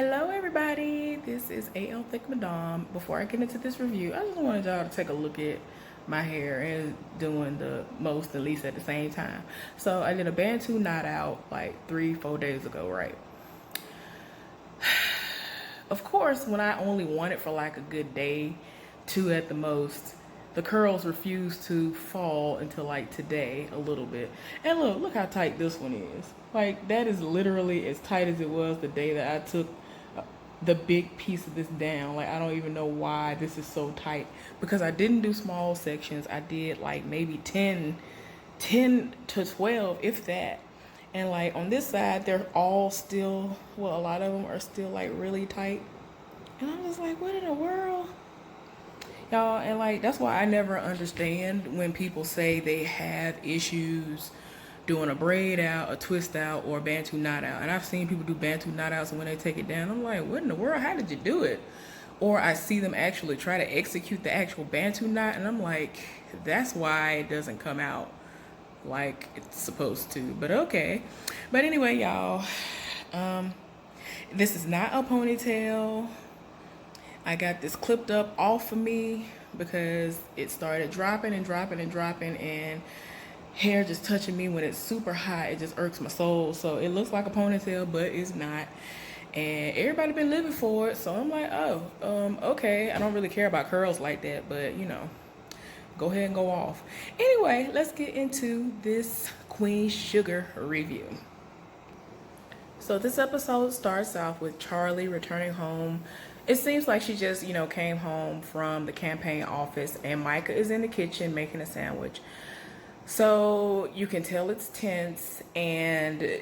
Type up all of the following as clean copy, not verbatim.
Hello everybody, this is AL Thick Madame. Before I get into this review, I just wanted y'all to take a look at my hair and doing the most and least at the same time. So I did a Bantu knot out like 3-4 days ago, right? Of course, when I only want it for like a good day, 2 at the most, the curls refuse to fall until like today a little bit. And look how tight this one is. Like that is literally as tight as it was the day that I took the big piece of this down. Like I don't even know why this is so tight, because I didn't do small sections. I did like maybe 10 to 12, if that. And like on this side, they're all still, well, a lot of them are still like really tight. And I'm just like, what in the world? Y'all, and like that's why I never understand when people say they have issues doing a braid out, a twist out, or a Bantu knot out. And I've seen people do Bantu knot outs, and when they take it down, I'm like, what in the world? How did you do it? Or I see them actually try to execute the actual Bantu knot, and I'm like, that's why it doesn't come out like it's supposed to. But okay. But anyway, y'all, this is not a ponytail. I got this clipped up off of me because it started dropping and dropping and dropping, and hair just touching me when it's super hot, it just irks my soul. So it looks like a ponytail, but it's not. And everybody been living for it, so I'm like, oh, okay. I don't really care about curls like that, but you know, go ahead and go off. Anyway, let's get into this Queen Sugar review. So this episode starts off with Charlie returning home. It seems like she just, came home from the campaign office, and Micah is in the kitchen making a sandwich. So you can tell it's tense, and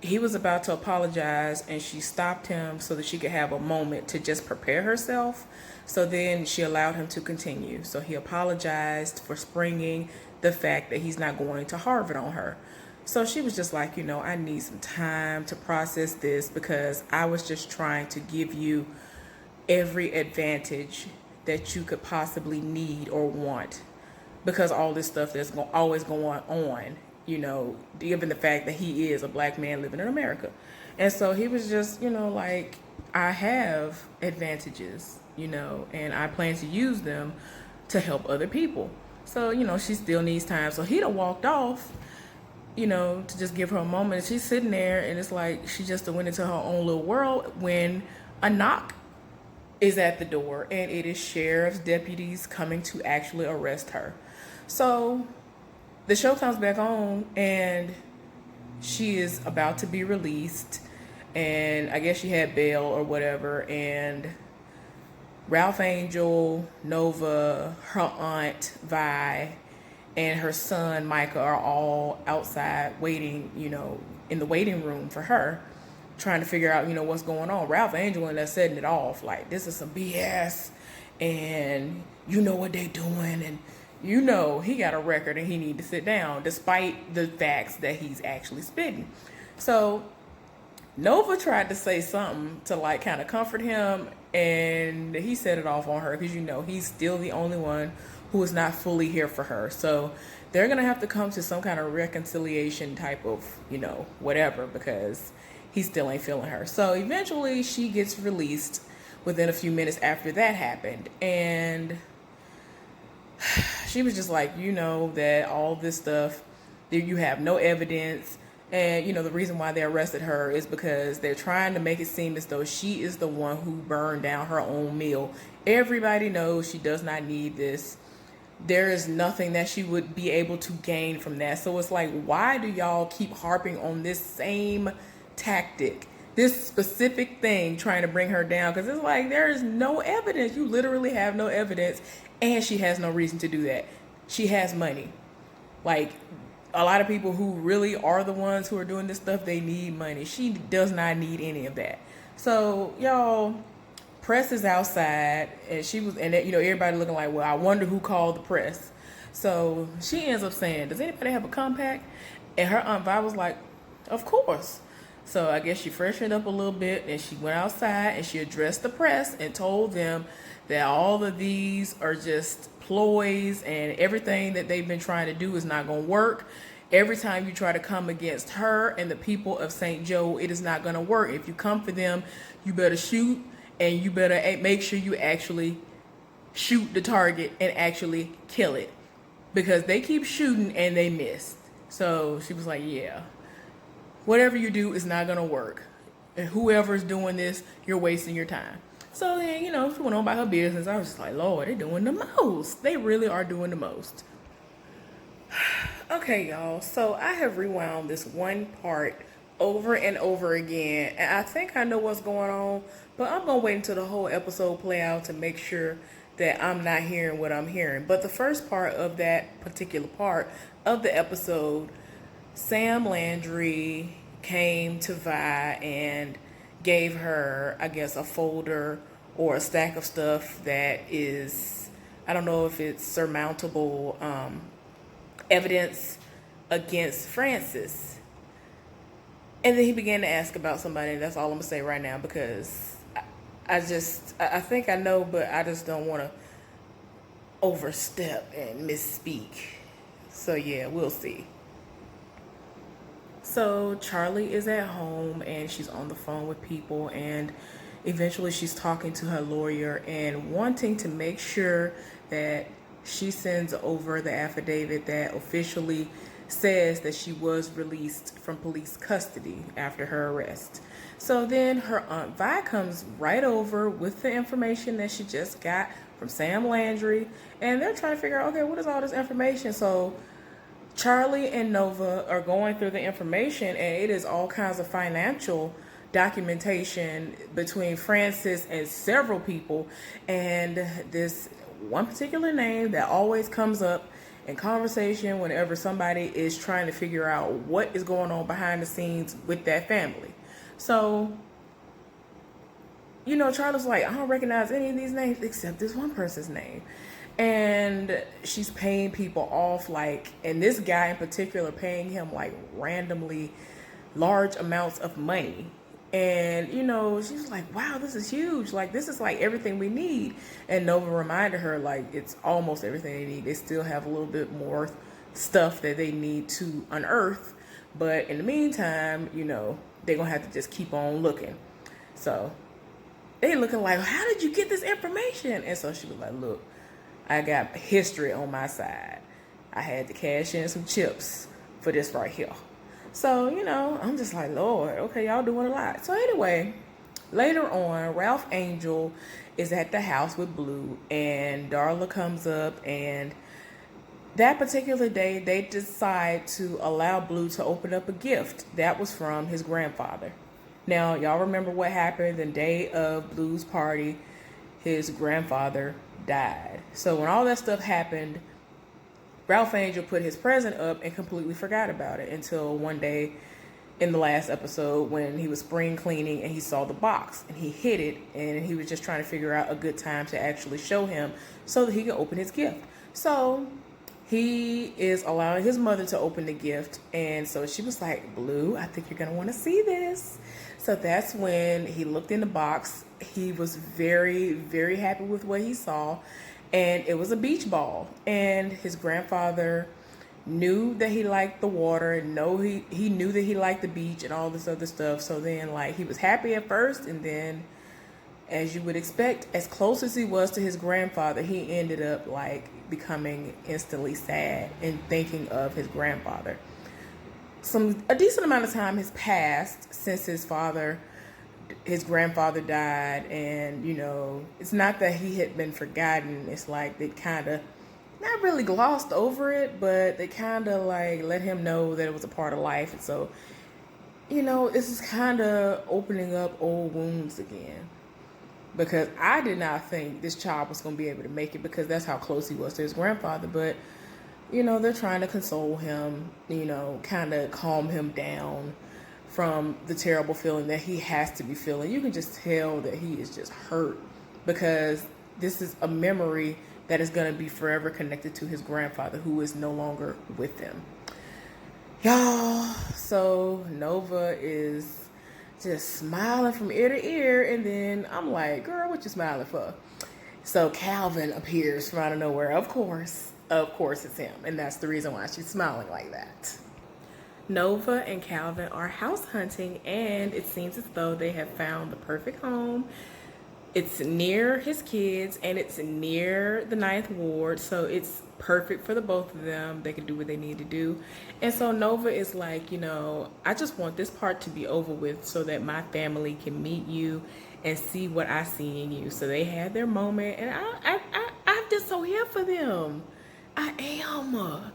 he was about to apologize, and she stopped him so that she could have a moment to just prepare herself. So then she allowed him to continue. So he apologized for springing the fact that he's not going to Harvard on her. So she was just like, I need some time to process this, because I was just trying to give you every advantage that you could possibly need or want, because all this stuff that's always going on, given the fact that he is a black man living in America. And so he was just, like, I have advantages, and I plan to use them to help other people. So, she still needs time. So he'd have walked off, to just give her a moment. And she's sitting there, and it's like she just went into her own little world when a knock is at the door, and it is sheriff's deputies coming to actually arrest her. So the show comes back on, and she is about to be released, and I guess she had bail or whatever, and Ralph Angel, Nova, her aunt Vi, and her son Micah are all outside waiting, in the waiting room for her, trying to figure out, what's going on. Ralph Angel and they're setting it off like, this is some BS, and you know what they doing, and he got a record and he need to sit down, despite the facts that he's actually spitting. So Nova tried to say something to like kind of comfort him, and he set it off on her, because he's still the only one who is not fully here for her. So they're gonna have to come to some kind of reconciliation type of, whatever, because he still ain't feeling her. So eventually she gets released within a few minutes after that happened. And she was just like, that all this stuff, you have no evidence. And, the reason why they arrested her is because they're trying to make it seem as though she is the one who burned down her own meal. Everybody knows she does not need this. There is nothing that she would be able to gain from that. So it's like, why do y'all keep harping on this same tactic, this specific thing, trying to bring her down? Because it's like, there is no evidence. You literally have no evidence, and she has no reason to do that. She has money. Like, a lot of people who really are the ones who are doing this stuff, they need money. She does not need any of that. So y'all, press is outside, and she was, and everybody looking like, well, I wonder who called the press. So she ends up saying, does anybody have a compact? And her Aunt Vi was like, of course. So I guess she freshened up a little bit, and she went outside and she addressed the press and told them that all of these are just ploys, and everything that they've been trying to do is not going to work. every time you try to come against her and the people of St. Joe, it is not going to work. If you come for them, you better shoot, and you better make sure you actually shoot the target and actually kill it, because they keep shooting and they miss. So she was like, yeah, whatever you do is not going to work. And whoever's doing this, you're wasting your time. So then, she went on about her business. I was just like, Lord, they're doing the most. They really are doing the most. Okay, y'all. So I have rewound this one part over and over again. And I think I know what's going on. But I'm going to wait until the whole episode play out to make sure that I'm not hearing what I'm hearing. But the first part of that particular part of the episode, Sam Landry came to Vi and gave her, I guess, a folder or a stack of stuff that is, I don't know if it's surmountable evidence against Francis. And then he began to ask about somebody, and that's all I'm going to say right now, because I think I know, but I just don't want to overstep and misspeak. So yeah, we'll see. So Charlie is at home and she's on the phone with people, and eventually she's talking to her lawyer and wanting to make sure that she sends over the affidavit that officially says that she was released from police custody after her arrest. So then her Aunt Vi comes right over with the information that she just got from Sam Landry, and they're trying to figure out, okay, what is all this information? So Charlie and Nova are going through the information, and it is all kinds of financial documentation between Francis and several people, and this one particular name that always comes up in conversation whenever somebody is trying to figure out what is going on behind the scenes with that family. So, Charlie's like, I don't recognize any of these names except this one person's name. And she's paying people off, and this guy in particular paying him randomly large amounts of money. And, she's like, wow, this is huge. This is everything we need. And Nova reminded her, it's almost everything they need. They still have a little bit more stuff that they need to unearth. But in the meantime, they're going to have to just keep on looking. So they looking like, how did you get this information? And so she was like, look, I got history on my side. I had to cash in some chips for this right here. So, I'm just like, Lord, okay, y'all doing a lot. So anyway, later on, Ralph Angel is at the house with Blue, and Darla comes up, and that particular day, they decide to allow Blue to open up a gift that was from his grandfather. Now, y'all remember what happened the day of Blue's party? His grandfather died. So when all that stuff happened, Ralph Angel put his present up and completely forgot about it until one day in the last episode when he was spring cleaning and he saw the box and he hid it, and he was just trying to figure out a good time to actually show him so that he could open his gift. So he is allowing his mother to open the gift, and so she was like, Blue, I think you're going to want to see this. So that's when he looked in the box. He was very, very happy with what he saw, and it was a beach ball. And his grandfather knew that he liked the water, and he knew that he liked the beach and all this other stuff. So then, he was happy at first, and then, as you would expect, as close as he was to his grandfather, he ended up becoming instantly sad and thinking of his grandfather. A decent amount of time has passed since his grandfather died, and it's not that he had been forgotten. It's they kind of not really glossed over it, but they kind of let him know that it was a part of life. And so this is kind of opening up old wounds again, because I did not think this child was going to be able to make it, because that's how close he was to his grandfather. But they're trying to console him, kind of calm him down from the terrible feeling that he has to be feeling. You can just tell that he is just hurt, because this is a memory that is going to be forever connected to his grandfather, who is no longer with them. Y'all, so Nova is just smiling from ear to ear, and then I'm like, girl, what you smiling for? So Calvin appears from out of nowhere. Of course it's him, and that's the reason why she's smiling like that. Nova and Calvin are house hunting, and it seems as though they have found the perfect home. It's near his kids and it's near the Ninth Ward, so it's perfect for the both of them. They can do what they need to do. And so Nova is like, I just want this part to be over with so that my family can meet you and see what I see in you. So they had their moment, and I'm just so here for them. I am.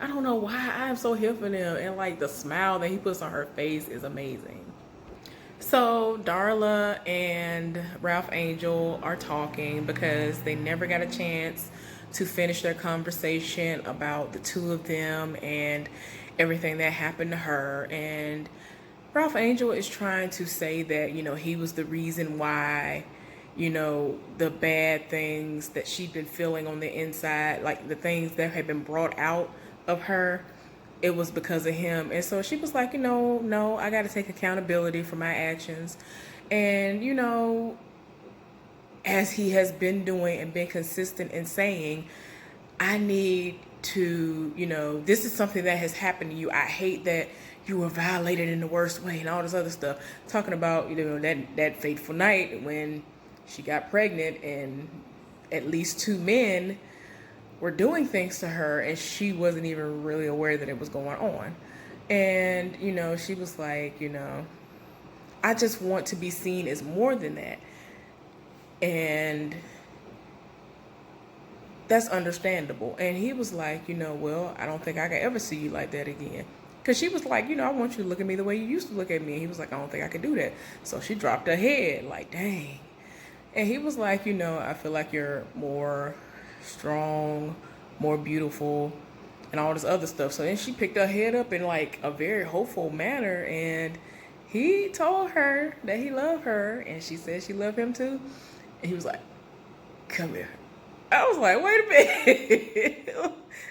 I don't know why I'm so here for them, and like the smile that he puts on her face is amazing. So Darla and Ralph Angel are talking because they never got a chance to finish their conversation about the two of them and everything that happened to her. And Ralph Angel is trying to say that, he was the reason why, the bad things that she'd been feeling on the inside, like the things that had been brought out of her, it was because of him. And so she was like, no, I got to take accountability for my actions. And, as he has been doing and been consistent in saying, I need to, this is something that has happened to you. I hate that you were violated in the worst way and all this other stuff. Talking about, that fateful night when she got pregnant and at least two men were doing things to her and she wasn't even really aware that it was going on. And, she was like, I just want to be seen as more than that. And that's understandable. And he was like, well, I don't think I can ever see you like that again. Because she was like, I want you to look at me the way you used to look at me. And he was like, I don't think I can do that. So she dropped her head like, dang. And he was like, I feel like you're more strong, more beautiful, and all this other stuff. So then she picked her head up in like a very hopeful manner, and he told her that he loved her, and she said she loved him too. And he was like, come here. I was like, wait a minute.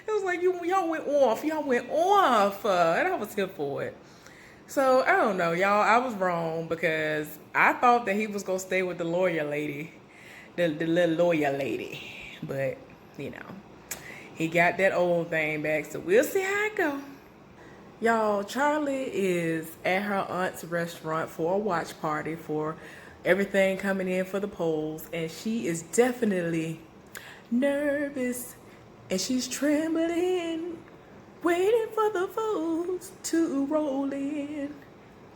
It was like, y'all went off, and I was here for it. So I don't know, y'all. I was wrong because I thought that he was gonna stay with the lawyer lady, the little lawyer lady, but he got that old thing back. So we'll see how it go. Y'all, Charlie is at her aunt's restaurant for a watch party for everything coming in for the polls, and she is definitely nervous, and she's trembling, waiting for the votes to roll in,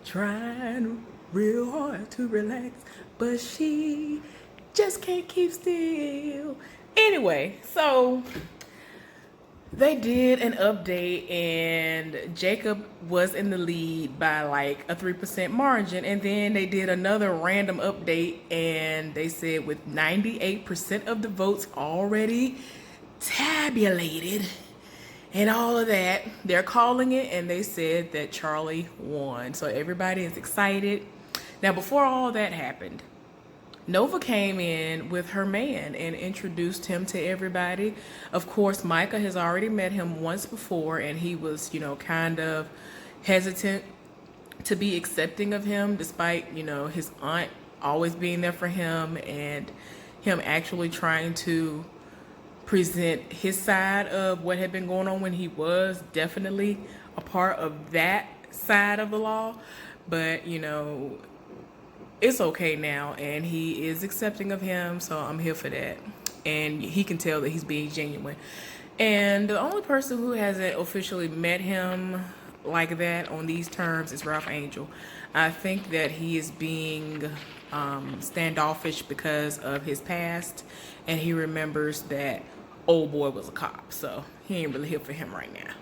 trying real hard to relax, but she just can't keep still. Anyway, so they did an update, and Jacob was in the lead by like a 3% margin. And then they did another random update, and they said with 98% of the votes already tabulated and all of that, they're calling it, and they said that Charlie won. So everybody is excited. Now, before all that happened, Nova came in with her man and introduced him to everybody. Of course, Micah has already met him once before, and he was, kind of hesitant to be accepting of him, despite, his aunt always being there for him and him actually trying to present his side of what had been going on when he was definitely a part of that side of the law. But, it's okay now, and he is accepting of him, so I'm here for that. And he can tell that he's being genuine. And the only person who hasn't officially met him like that on these terms is Ralph Angel. I think that he is being standoffish because of his past, and he remembers that old boy was a cop, so he ain't really here for him right now.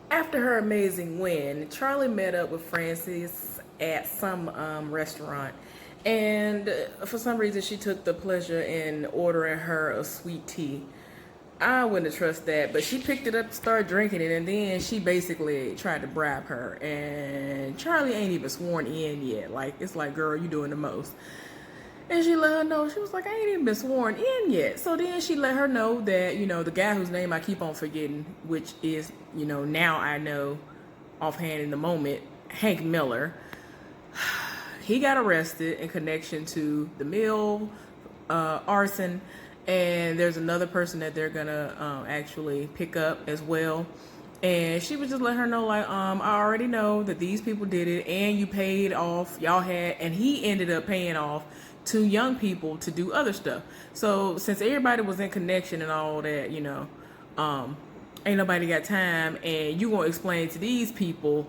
After her amazing win, Charlie met up with Frances at some restaurant, and for some reason she took the pleasure in ordering her a sweet tea. I wouldn't have trusted that, but she picked it up and started drinking it, and then she basically tried to bribe her, and Charlie ain't even sworn in yet. Like, it's like, girl, you doing the most. And she let her know, she was like, I ain't even been sworn in yet. So then she let her know that, the guy whose name I keep on forgetting, which is, now I know offhand in the moment, Hank Miller, he got arrested in connection to the mill arson, and there's another person that they're gonna actually pick up as well. And she was just letting her know, like, I already know that these people did it and you paid off, y'all had, and he ended up paying off 2 young people to do other stuff. So since everybody was in connection and all that, ain't nobody got time, and you gonna explain to these people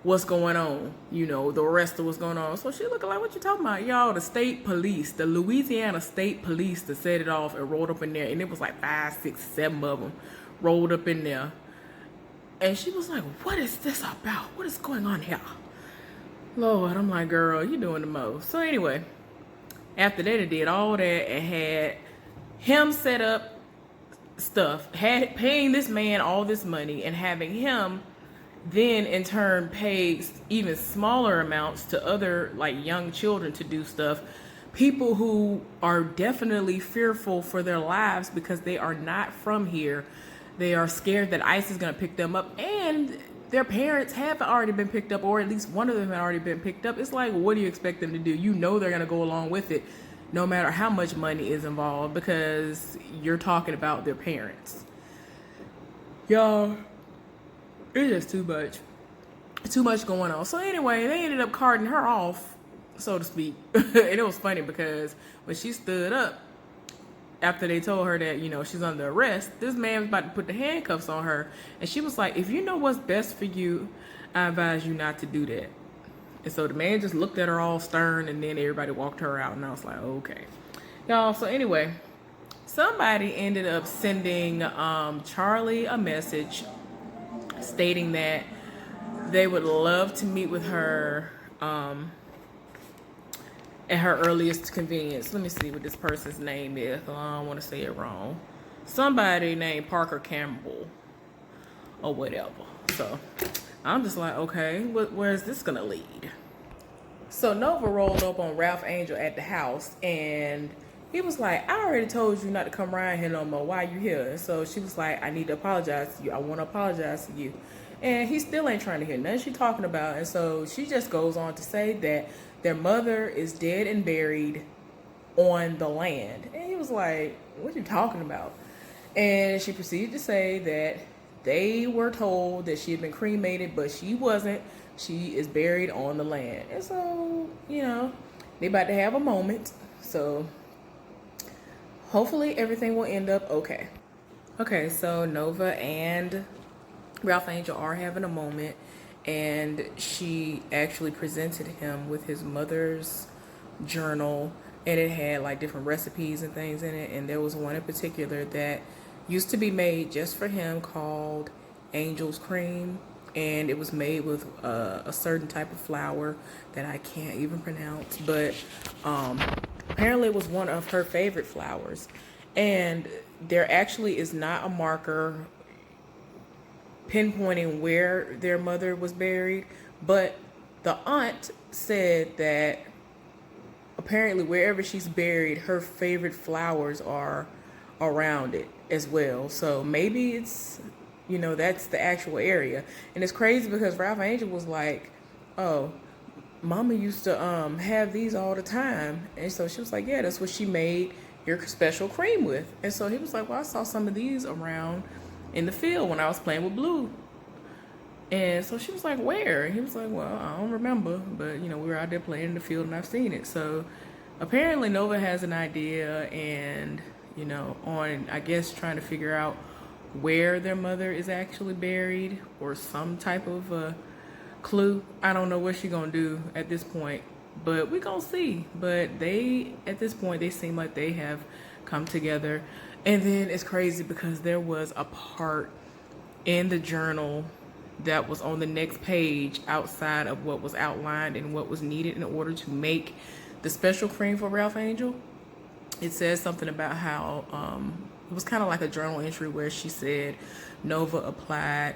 what's going on, the rest of what's going on. So she looking like, what you talking about? Y'all, the state police, the Louisiana State Police that set it off and rolled up in there, and it was like 5, 6, 7 of them rolled up in there. And she was like, what is this about? What is going on here? Lord, I'm like, girl, you doing the most. So anyway, after they did all that and had him set up stuff, paying this man all this money and having him then in turn pay even smaller amounts to other like young children to do stuff, people who are definitely fearful for their lives because they are not from here. They are scared that ICE is going to pick them up, and their parents have already been picked up, or at least one of them had already been picked up. It's like, what do you expect them to do? They're going to go along with it no matter how much money is involved, because you're talking about their parents. Y'all, it's just too much going on. So anyway, they ended up carting her off, so to speak. And it was funny because when she stood up after they told her that she's under arrest, this man was about to put the handcuffs on her, and she was like, if you know what's best for you, I advise you not to do that. And so the man just looked at her all stern, and then everybody walked her out, and I was like, okay, y'all. So anyway, somebody ended up sending Charlie a message stating that they would love to meet with her at her earliest convenience. Let me see what this person's name is. I don't want to say it wrong. Somebody named Parker Campbell or whatever. So I'm just like, okay, where is this gonna lead? So Nova rolled up on Ralph Angel at the house, and he was like, I already told you not to come around here no more. Why you here? And so she was like, I need to apologize to you. I want to apologize to you. And he still ain't trying to hear nothing she's talking about. And so she just goes on to say that their mother is dead and buried on the land. And he was like, what are you talking about? And she proceeded to say that they were told that she had been cremated, but she wasn't. She is buried on the land. And so, they about to have a moment. So hopefully everything will end up okay. Okay, so Nova and Ralph Angel are having a moment, and she actually presented him with his mother's journal, and it had like different recipes and things in it, and there was one in particular that used to be made just for him called Angel's Cream, and it was made with a certain type of flour that I can't even pronounce, but apparently it was one of her favorite flowers. And there actually is not a marker pinpointing where their mother was buried, but the aunt said that apparently wherever she's buried, her favorite flowers are around it as well. So maybe it's, that's the actual area. And it's crazy because Ralph Angel was like, oh, Mama used to have these all the time. And so she was like, yeah, that's what she made your special cream with. And so he was like, well, I saw some of these around in the field when I was playing with Blue. And so she was like, where? And he was like, well, I don't remember, but we were out there playing in the field and I've seen it. So apparently Nova has an idea, and on, I guess, trying to figure out where their mother is actually buried, or some type of clue. I don't know what she's gonna do at this point, but we're gonna see. But at this point, they seem like they have come together. And then it's crazy because there was a part in the journal that was on the next page outside of what was outlined and what was needed in order to make the special cream for Ralph Angel. It says something about how it was kind of like a journal entry where she said Nova applied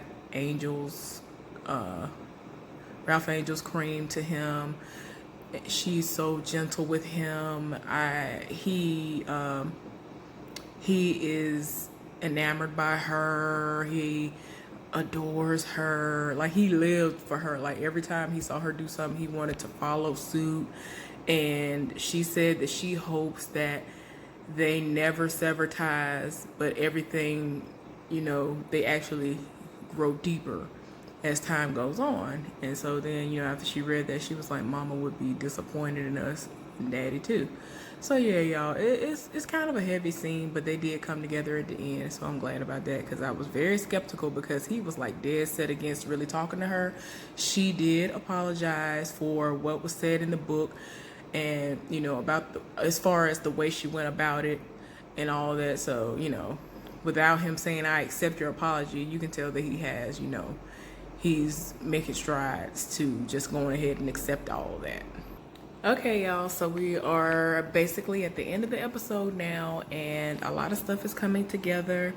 Ralph Angel's cream to him. She's so gentle with him. He is enamored by her. He adores her. Like, he lived for her. Like, every time he saw her do something, he wanted to follow suit. And she said that she hopes that they never sever ties, but everything, they actually grow deeper as time goes on. And so then, after she read that, she was like, Mama would be disappointed in us and Daddy too. So yeah, y'all, it's kind of a heavy scene, but they did come together at the end, so I'm glad about that, because I was very skeptical, because he was like dead set against really talking to her. She did apologize for what was said in the book, and about as far as the way she went about it and all that. So without him saying I accept your apology, you can tell that he has, he's making strides to just going ahead and accept all of that. Okay, y'all, so we are basically at the end of the episode now, and a lot of stuff is coming together,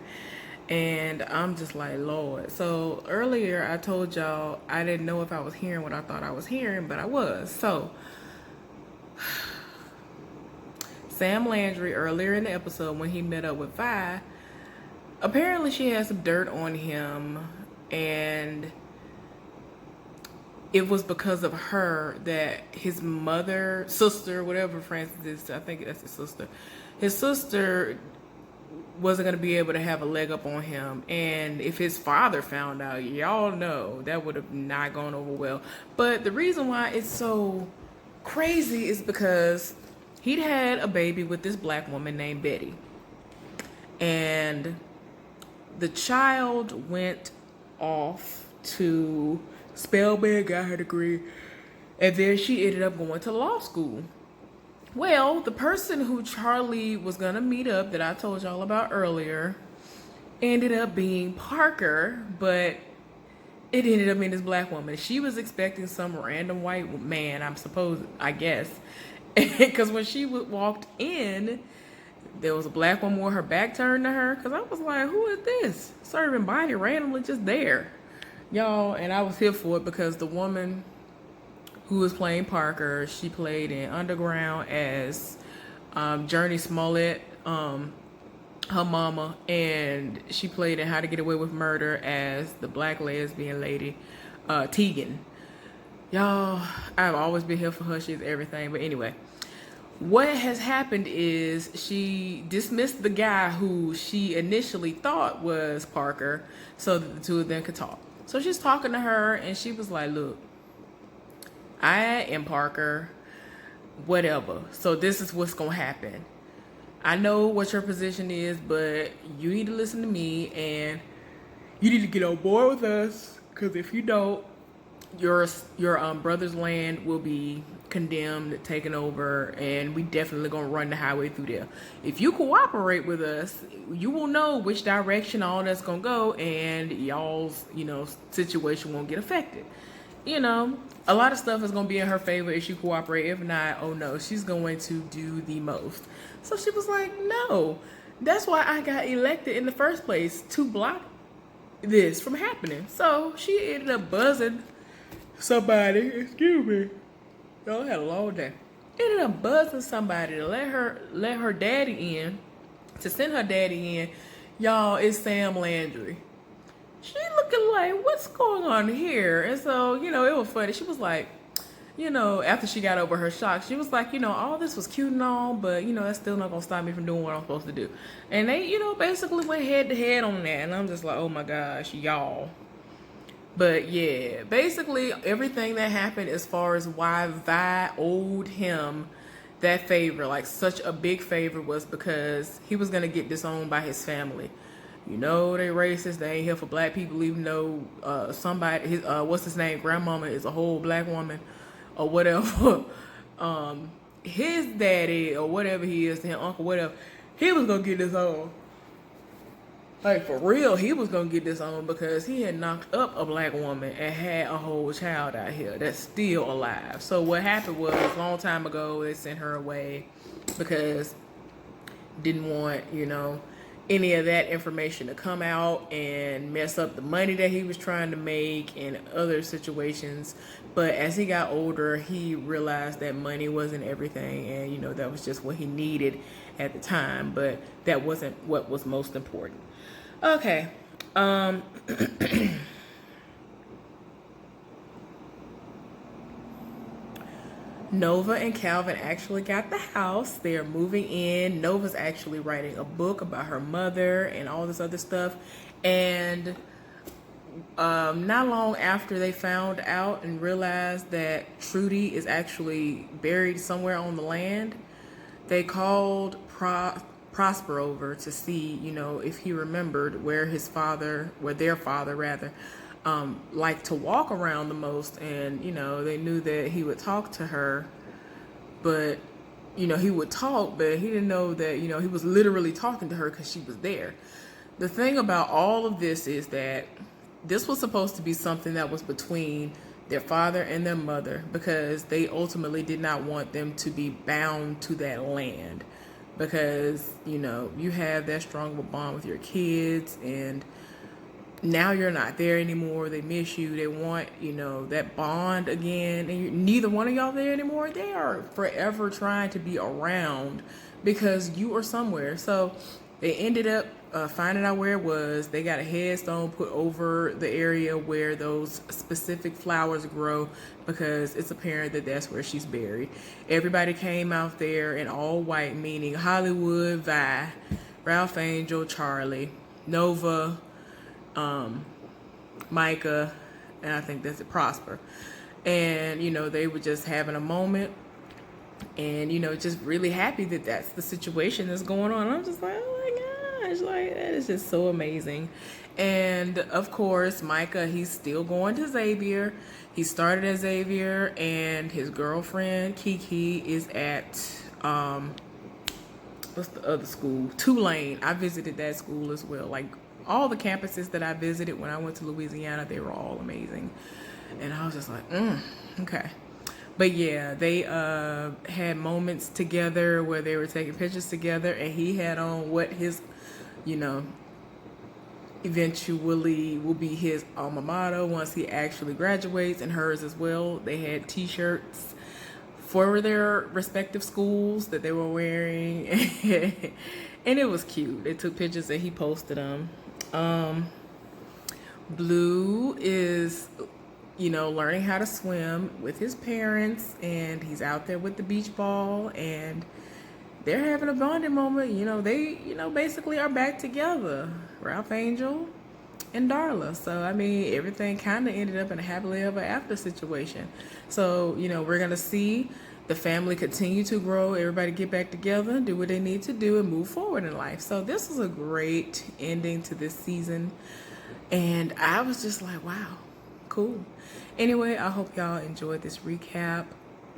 and I'm just like, Lord. So earlier I told y'all I didn't know if I was hearing what I thought I was hearing, but I was. So Sam Landry, earlier in the episode when he met up with Vi, apparently she had some dirt on him, and it was because of her that his mother, sister, whatever Francis is, I think that's his sister wasn't going to be able to have a leg up on him. And if his father found out, y'all know that would have not gone over well. But the reason why it's so crazy is because he'd had a baby with this black woman named Betty. And the child went off to Spelman, got her degree, and then she ended up going to law school. Well, the person who Charlie was gonna meet up, that I told y'all about earlier, ended up being Parker, but it ended up being this black woman. She was expecting some random white man, I guess, because when she walked in, there was a black woman with her back turned to her, because I was like, who is this serving body randomly just there? Y'all, and I was here for it, because the woman who was playing Parker, she played in Underground as Journey Smollett, her mama, and she played in How to Get Away with Murder as the black lesbian lady, Tegan. Y'all, I've always been here for her. She's everything. But anyway, what has happened is she dismissed the guy who she initially thought was Parker so that the two of them could talk. So she's talking to her, and she was like, look, I am Parker, whatever. So this is what's going to happen. I know what your position is, but you need to listen to me, and you need to get on board with us, because if you don't, your brother's land will be condemned, taken over, and we definitely gonna run the highway through there. If you cooperate with us, you will know which direction all that's gonna go, and y'all's situation won't get affected. A lot of stuff is gonna be in her favor if she cooperate. If not, oh no, she's going to do the most. So she was like, no, that's why I got elected in the first place, to block this from happening. So she ended up buzzing somebody, excuse me, y'all had a long day, ended up buzzing somebody to let her daddy in, to send her daddy in. Y'all, it's Sam Landry. She looking like, what's going on here? And so, it was funny. She was like, after she got over her shock, she was like, all this was cute and all, but, that's still not going to stop me from doing what I'm supposed to do. And they, basically went head to head on that. And I'm just like, oh my gosh, y'all. But yeah, basically everything that happened as far as why Vi owed him that favor, like such a big favor, was because he was going to get disowned by his family. They racist. They ain't here for black people, even though somebody, what's his name, grandmama is a whole black woman or whatever. His daddy or whatever he is, his uncle, whatever, he was going to get disowned. Like, for real, he was going to get disowned because he had knocked up a black woman and had a whole child out here that's still alive. So what happened was, a long time ago, they sent her away because didn't want, any of that information to come out and mess up the money that he was trying to make in other situations. But as he got older, he realized that money wasn't everything, and that was just what he needed at the time, but that wasn't what was most important. Okay. Nova and Calvin actually got the house. They're moving in. Nova's actually writing a book about her mother and all this other stuff. And not long after they found out and realized that Trudy is actually buried somewhere on the land, they called Prosper over to see, if he remembered where their father rather, liked to walk around the most. And, they knew that he would talk to her, but, he would talk, but he didn't know that, he was literally talking to her because she was there. The thing about all of this is that this was supposed to be something that was between their father and their mother, because they ultimately did not want them to be bound to that land, because you have that strong of a bond with your kids, and now you're not there anymore. They miss you. They want that bond again, and neither one of y'all there anymore. They are forever trying to be around because you are somewhere. So they ended up finding out where it was. They got a headstone put over the area where those specific flowers grow, because it's apparent that that's where she's buried. Everybody came out there in all white, meaning Hollywood, Vi, Ralph Angel, Charlie, Nova, Micah, and I think that's it, Prosper. And, they were just having a moment, and, just really happy that that's the situation that's going on. I'm just like, oh my gosh, like, that is just so amazing. And of course, Micah, he's still going to Xavier. He started at Xavier, and his girlfriend, Kiki, is at, what's the other school? Tulane. I visited that school as well. Like, all the campuses that I visited when I went to Louisiana, they were all amazing. And I was just like, okay. But yeah, they had moments together where they were taking pictures together, and he had on what his, eventually will be his alma mater once he actually graduates, and hers as well. They had t-shirts for their respective schools that they were wearing, and it was cute. They took pictures and he posted them. Blue is, learning how to swim with his parents, and he's out there with the beach ball, and they're having a bonding moment. They, basically are back together, Ralph Angel and Darla. So, I mean, everything kind of ended up in a happily ever after situation. So, we're going to see the family continue to grow, everybody get back together, do what they need to do, and move forward in life. So this was a great ending to this season, and I was just like, wow, cool. Anyway, I hope y'all enjoyed this recap.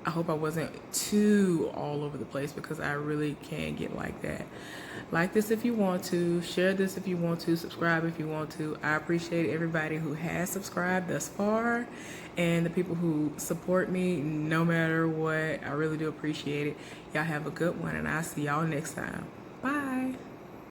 I hope I wasn't too all over the place, because I really can get like that. Like this if you want to, share this if you want to, subscribe if you want to. I appreciate everybody who has subscribed thus far, and the people who support me no matter what. I really do appreciate it. Y'all have a good one, and I'll see y'all next time.